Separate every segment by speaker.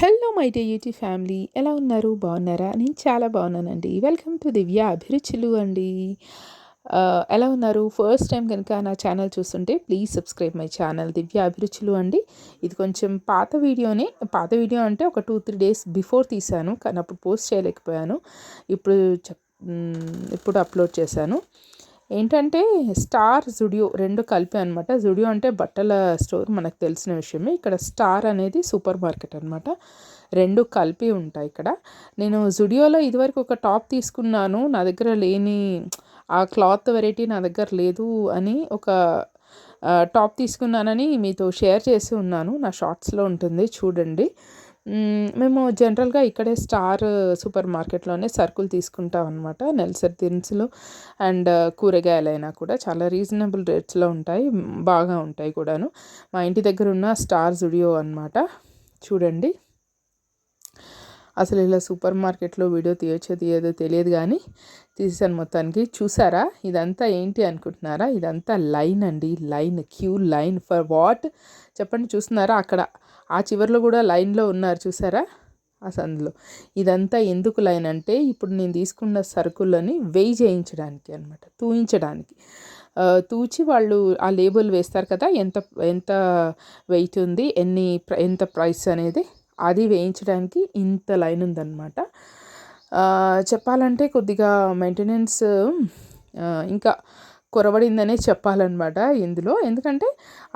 Speaker 1: Hello my day YouTube family, ఎలా ఉన్నారు? బాగున్నారా? నేను చాలా బాగున్నానండి. వెల్కమ్ టు దివ్య అభిరుచులు అండి. ఎలా ఉన్నారు? ఫస్ట్ టైం కనుక నా ఛానల్ చూస్తుంటే ప్లీజ్ సబ్స్క్రైబ్ మై ఛానల్ దివ్య అభిరుచులు అండి. ఇది కొంచెం పాత వీడియోనే. పాత వీడియో అంటే ఒక 2-3 డేస్ బిఫోర్ తీశాను, కానీ అప్పుడు పోస్ట్ చేయలేకపోయాను. ఇప్పుడు ఇప్పుడు అప్లోడ్ చేశాను. ఏంటంటే స్టార్, జుడియో రెండు కలిపి అనమాట. జుడియో అంటే బట్టల స్టోర్, మనకు తెలిసిన విషయమే. ఇక్కడ స్టార్ అనేది సూపర్ మార్కెట్ అనమాట. రెండు కలిపి ఉంటాయి ఇక్కడ. నేను జుడియోలో ఇదివరకు ఒక టాప్ తీసుకున్నాను, నా దగ్గర లేని ఆ క్లాత్ వెరైటీ నా దగ్గర లేదు అని ఒక టాప్ తీసుకున్నానని మీతో షేర్ చేసి ఉన్నాను. నా షార్ట్స్లో ఉంటుంది, చూడండి. మేము జనరల్గా ఇక్కడే స్టార్ సూపర్ మార్కెట్లోనే సరుకులు తీసుకుంటాం అనమాట. నెలసరి దినుసులు అండ్ కూరగాయలైనా కూడా చాలా రీజనబుల్ రేట్స్లో ఉంటాయి, బాగా ఉంటాయి కూడాను. మా ఇంటి దగ్గర ఉన్న స్టార్ జుడియో అనమాట. చూడండి, అసలు ఇలా సూపర్ మార్కెట్లో వీడియో తీయదో తెలియదు, కానీ తీసాను మొత్తానికి. చూసారా, ఇదంతా ఏంటి అనుకుంటున్నారా? ఇదంతా లైన్ అండి, line, queue line for what చెప్పండి. చూస్తున్నారా, అక్కడ ఆ చివరిలో కూడా లైన్లో ఉన్నారు, చూసారా ఆ సందులో. ఇదంతా ఎందుకు లైన్ అంటే, ఇప్పుడు నేను తీసుకున్న సరుకులని వెయ్యి చేయించడానికి అనమాట, తూయించడానికి. తూచి వాళ్ళు ఆ లేబుల్ వేస్తారు కదా, ఎంత ఎంత వెయిట్ ఉంది, ఎంత ప్రైస్ అనేది, అది వేయించడానికి ఇంత లైన్ ఉందన్నమాట. చెప్పాలంటే కొద్దిగా మెయింటెనెన్స్ ఇంకా కొరవడిందనే చెప్పాలన్నమాట ఇందులో. ఎందుకంటే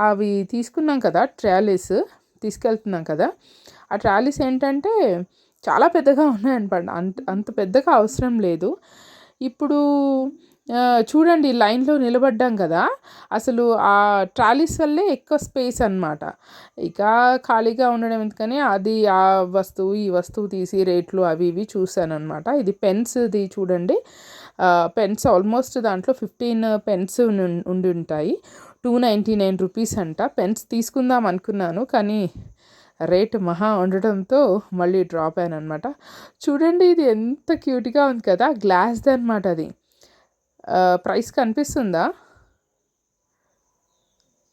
Speaker 1: అవి తీసుకున్నాం కదా, ట్రాలీస్ తీసుకెళ్తున్నాం కదా, ఆ ట్రాలీస్ ఏంటంటే చాలా పెద్దగా ఉన్నాయన్నమాట. అంత పెద్దగా అవసరం లేదు. ఇప్పుడు చూడండి, లైన్లో నిలబడ్డాం కదా, అసలు ఆ ట్రాలీస్ వల్లే ఎక్కువ స్పేస్ అనమాట. ఇక ఖాళీగా ఉండడం ఎందుకని అది ఆ వస్తువు ఈ వస్తువు తీసి రేట్లు అవి ఇవి చూశాను అనమాట. ఇది పెన్స్ది చూడండి. పెన్స్ ఆల్మోస్ట్ దాంట్లో 15 పెన్స్ ఉండి ఉంటాయి. 299 రూపీస్ అంట. పెన్స్ తీసుకుందాం అనుకున్నాను, కానీ రేట్ మహా ఉండడంతో మళ్ళీ డ్రాప్ అయ్యాను అనమాట. చూడండి, ఇది ఎంత క్యూట్గా ఉంది కదా, గ్లాస్ది అనమాట. అది ప్రైస్ కనిపిస్తుందా?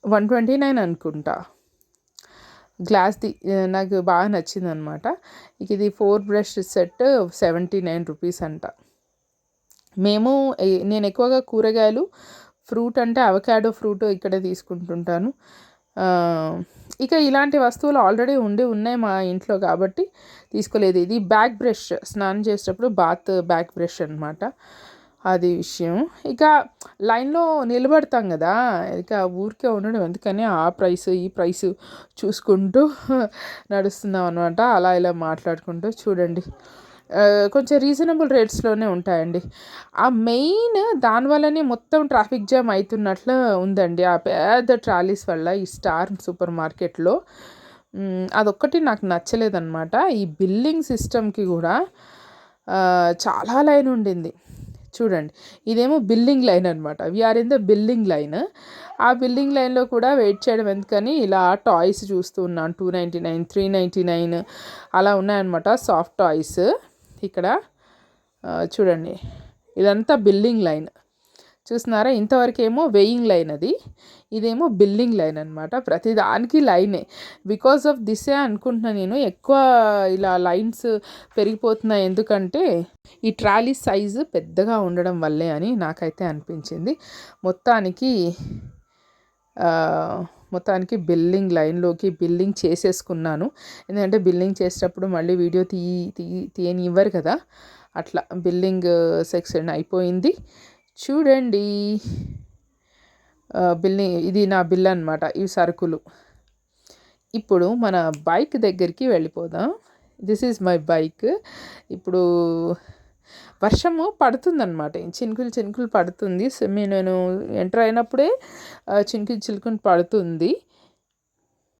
Speaker 1: 129 అనుకుంటా. గ్లాస్ది నాకు బాగా నచ్చింది అనమాట. ఇది 4 బ్రష్ సెట్ 79 రూపీస్ అంట. నేను ఎక్కువగా కూరగాయలు, ఫ్రూట్ అంటే అవకాడో ఫ్రూట్ ఇక్కడే తీసుకుంటుంటాను. ఇక ఇలాంటి వస్తువులు ఆల్రెడీ ఉన్నాయి మా ఇంట్లో, కాబట్టి తీసుకోలేదు. ఇది బ్యాక్ బ్రష్, స్నానం చేసేటప్పుడు బాత్ బ్యాక్ బ్రష్ అనమాట, అది విషయం. ఇక లైన్లో నిలబడతాం కదా, ఇక ఊరికే ఉండడం ఎందుకని ఆ ప్రైస్ ఈ ప్రైస్ చూసుకుంటూ నడుస్తున్నాం అనమాట. అలా ఇలా మాట్లాడుకుంటూ. చూడండి, కొంచెం రీజనబుల్ రేట్స్లోనే ఉంటాయండి. ఆ మెయిన్ దానివల్లనే మొత్తం ట్రాఫిక్ జామ్ అవుతున్నట్లు ఉందండి, ఆ పెద్ద ట్రాలీస్ వల్ల ఈ స్టార్ సూపర్ మార్కెట్లో. అదొక్కటి నాకు నచ్చలేదన్నమాట. ఈ బిల్లింగ్ సిస్టమ్కి కూడా చాలా లైన్ ఉండింది. చూడండి, ఇదేమో బిల్లింగ్ లైన్ అనమాట. We're in the billing line. ఆ బిల్లింగ్ లైన్లో కూడా వెయిట్ చేయడం ఎందుకని ఇలా టాయ్స్ చూస్తూ ఉన్నాను. 299, 399 అలా ఉన్నాయన్నమాట, సాఫ్ట్ టాయ్స్. ఇక్కడ చూడండి, ఇదంతా బిల్లింగ్ లైన్ చూస్తున్నారా. ఇంతవరకు ఏమో వెయింగ్ లైన్, ఇదేమో బిల్లింగ్ లైన్ అనమాట. ప్రతిదానికి లైనే. బికాస్ ఆఫ్ దిసే అనుకుంటున్నాను నేను, ఎక్కువ ఇలా లైన్స్ పెరిగిపోతున్నాయి. ఎందుకంటే ఈ ట్రాలీ సైజు పెద్దగా ఉండడం వల్లే అని నాకైతే అనిపించింది. మొత్తానికి బిల్లింగ్ లైన్లోకి బిల్లింగ్ చేసేసుకున్నాను. ఎందుకంటే బిల్లింగ్ చేసేటప్పుడు మళ్ళీ వీడియో తీయనివ్వరు కదా, అట్లా బిల్లింగ్ సెక్షన్ అయిపోయింది. చూడండి, ఇది నా బిల్ అనమాట, ఇవి సరుకులు. ఇప్పుడు మన బైక్ దగ్గరికి వెళ్ళిపోదాం. This is my bike. ఇప్పుడు వర్షము పడుతుందన్నమాట, చినుకులు పడుతుంది. నేను ఎంటర్ అయినప్పుడే చినుకులు పడుతుంది.